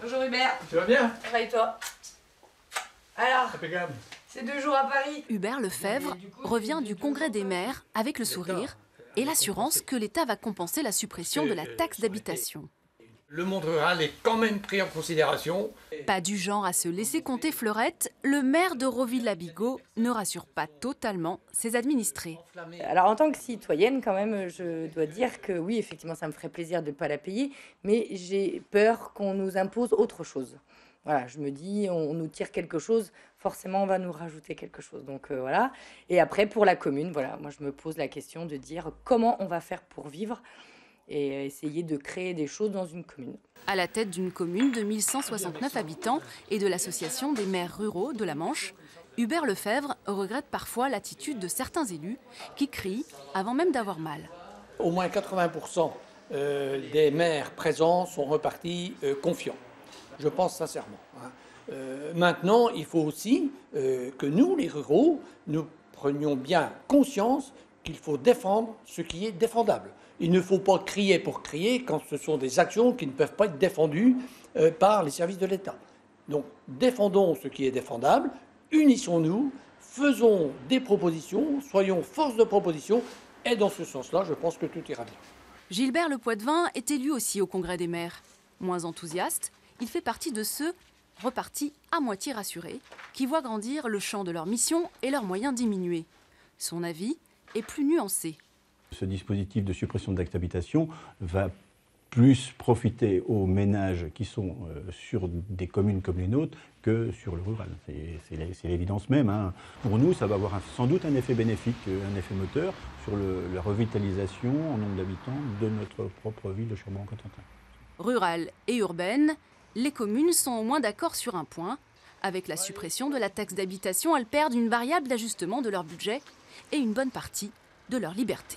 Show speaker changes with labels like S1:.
S1: Bonjour Hubert.
S2: Tu vas bien?
S1: Ça va et toi? Alors,
S2: Impeccable.
S1: c'est 2 jours à Paris.
S3: Hubert Lefebvre revient du Congrès des maires avec le sourire et l'assurance que l'État va compenser la suppression de la taxe d'habitation.
S2: Le monde rural est quand même pris en considération.
S3: Pas du genre à se laisser compter fleurette, le maire de Roville-la-Bigot ne rassure pas totalement ses administrés.
S4: Alors en tant que citoyenne, quand même, je dois dire que oui, effectivement, ça me ferait plaisir de ne pas la payer, mais j'ai peur qu'on nous impose autre chose. Voilà, je me dis, on nous tire quelque chose, forcément on va nous rajouter quelque chose. Donc voilà. Et après, pour la commune, voilà, moi je me pose la question de dire comment on va faire pour vivre et essayer de créer des choses dans une commune.
S3: À la tête d'une commune de 1169 habitants et de l'association des maires ruraux de la Manche, Hubert Lefebvre regrette parfois l'attitude de certains élus qui crient avant même d'avoir mal.
S2: Au moins 80% des maires présents sont repartis confiants. Je pense sincèrement. Maintenant, il faut aussi que nous, les ruraux, nous prenions bien conscience qu'il faut défendre ce qui est défendable. Il ne faut pas crier pour crier quand ce sont des actions qui ne peuvent pas être défendues par les services de l'État. Donc défendons ce qui est défendable, unissons-nous, faisons des propositions, soyons force de proposition et dans ce sens-là, je pense que tout ira bien.
S3: Gilbert Le Poitvin est élu aussi au Congrès des maires. Moins enthousiaste, il fait partie de ceux repartis à moitié rassurés, qui voient grandir le champ de leur mission et leurs moyens diminuer. Son avis est plus nuancé.
S5: Ce dispositif de suppression de taxe d'habitation va plus profiter aux ménages qui sont sur des communes comme les nôtres que sur le rural. C'est l'évidence même, hein. Pour nous, ça va avoir sans doute un effet bénéfique, un effet moteur sur la revitalisation en nombre d'habitants de notre propre ville de Chambord-en-Cotentin.
S3: Rurale et urbaine, les communes sont au moins d'accord sur un point. Avec la suppression de la taxe d'habitation, elles perdent une variable d'ajustement de leur budget et une bonne partie de leur liberté.